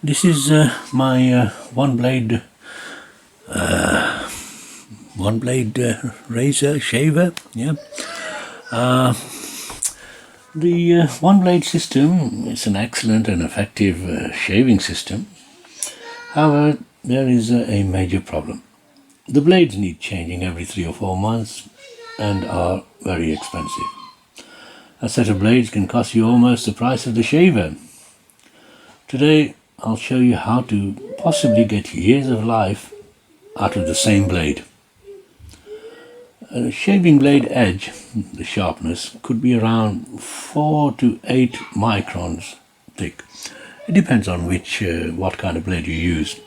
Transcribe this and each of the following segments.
This is my one blade razor shaver. Yeah. The one blade system is an excellent and effective shaving system. However, there is a major problem. The blades need changing every 3 or 4 months and are very expensive. A set of blades can cost you almost the price of the shaver. Today I'll show you how to possibly get years of life out of the same blade. A shaving blade edge, the sharpness, could be around 4 to 8 microns thick. It depends on what kind of blade you use.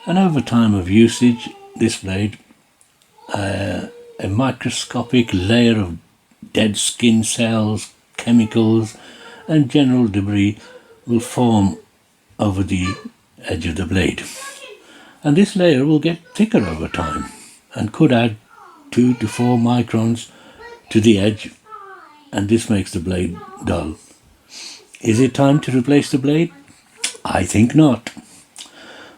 And over time of usage, this blade, a microscopic layer of dead skin cells, chemicals and general debris will form over the edge of the blade. And this layer will get thicker over time and could add 2 to 4 microns to the edge, and this makes the blade dull. Is it time to replace the blade? I think not.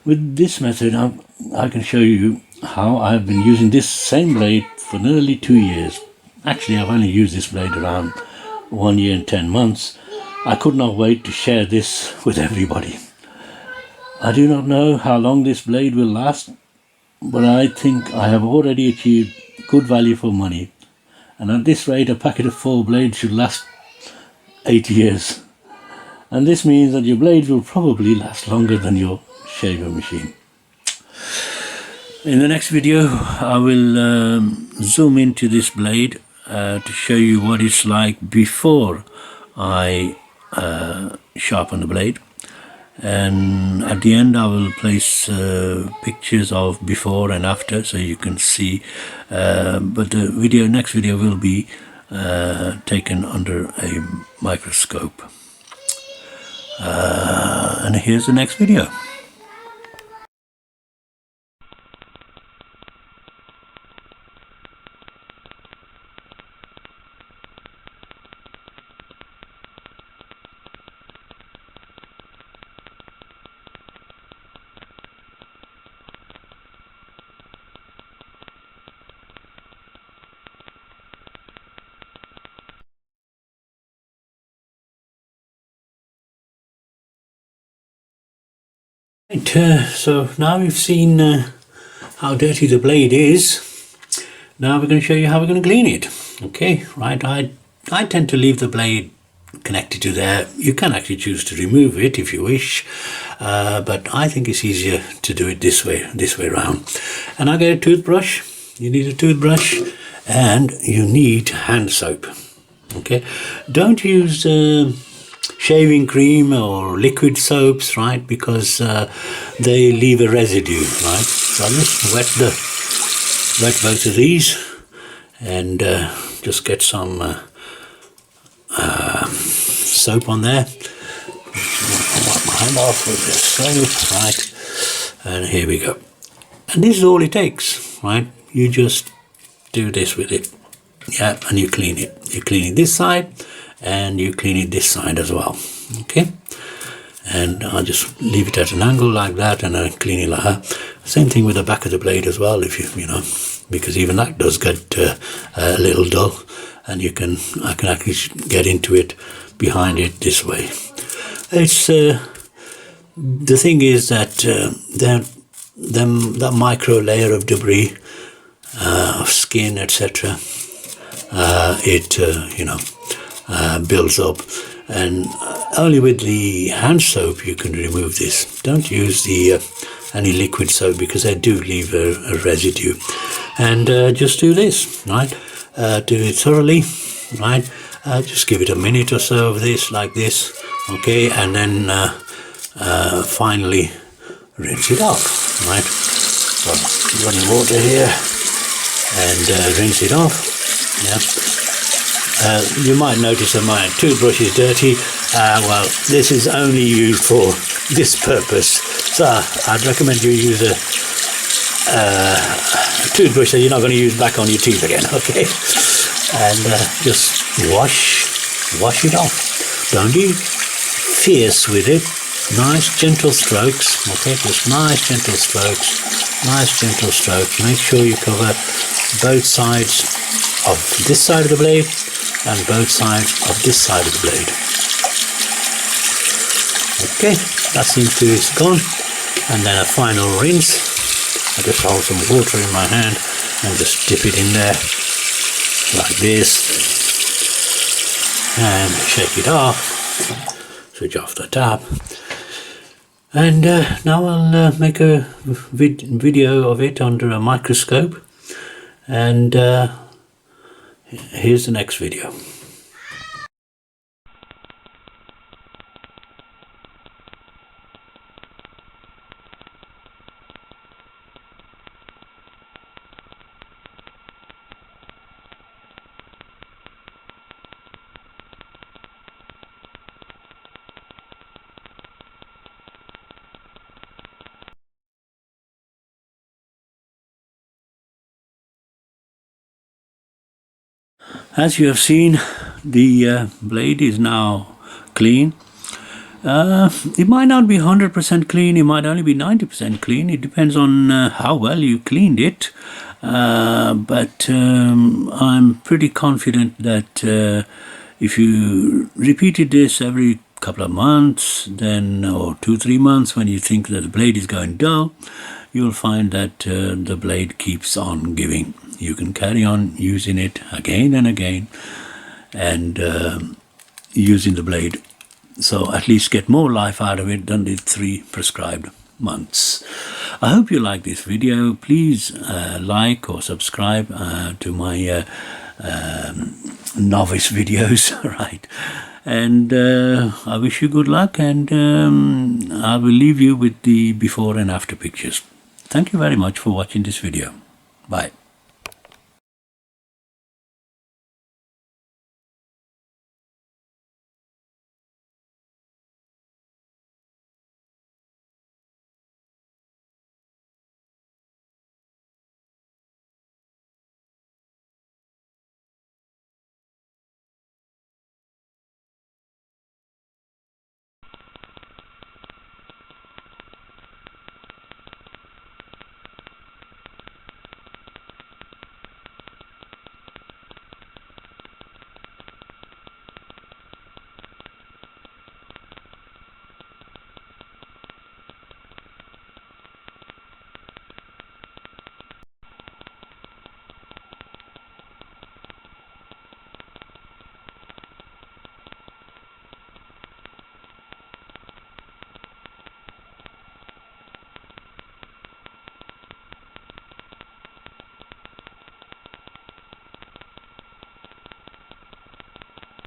With this method I can show you how I've been using this same blade for nearly 2 years. Actually, I've only used this blade around 1 year and 10 months. I could not wait to share this with everybody. I do not know how long this blade will last, but I think I have already achieved good value for money. And at this rate, a packet of 4 blades should last 8 years. And this means that your blade will probably last longer than your shaver machine. In the next video, I will zoom into this blade to show you what it's like before I sharpen the blade. And at the end I will place pictures of before and after so you can see, but the next video will be taken under a microscope. And here's the next video. Right, so now we've seen how dirty the blade is. Now we're going to show you how we're going to clean it. Okay, right, I tend to leave the blade connected to there. You can actually choose to remove it if you wish, but I think it's easier to do it this way around. And I get a toothbrush. You need a toothbrush and you need hand soap. Okay, don't use shaving cream or liquid soaps, right, because they leave a residue, right? So I'll just wet both of these and just get some soap on there. I'll wipe my hand off with the soap, right, and here we go. And this is all it takes, right? You just do this with it, yeah, and you clean it. You clean it this side and you clean it this side as well. Okay, and I'll just leave it at an angle like that and I clean it like that. Same thing with the back of the blade as well, if you know, because even that does get a little dull, and I can actually get into it behind it this way. It's the thing is that that micro layer of debris, of skin, etc. Builds up, and only with the hand soap you can remove this. Don't use any liquid soap because they do leave a residue. And just do this, right? Do it thoroughly, right? Just give it a minute or so of this, like this, okay, and then finally rinse it off, right? So running water here and rinse it off. Yeah. You might notice that my toothbrush is dirty. Well, this is only used for this purpose, so I'd recommend you use a toothbrush that you're not going to use back on your teeth again, okay? And just wash it off. Don't be fierce with it, Nice gentle strokes, okay, just nice gentle strokes, make sure you cover both sides of this side of the blade and both sides of this side of the blade. Okay, that seems to is gone, and then a final rinse. I just hold some water in my hand and just dip it in there like this and shake it off, switch off the tap. And now I'll make a video of it under a microscope, and here's the next video. As you have seen, the blade is now clean. It might not be 100% clean, it might only be 90% clean. It depends on how well you cleaned it. But I'm pretty confident that if you repeated this every couple of months, then or 2-3 months, when you think that the blade is going dull, you'll find that the blade keeps on giving. You can carry on using it again and again, and using the blade, so at least get more life out of it than the 3 prescribed months. I hope you like this video. Please like or subscribe to my novice videos, right? And I wish you good luck, and I will leave you with the before and after pictures. Thank you very much for watching this video. Bye.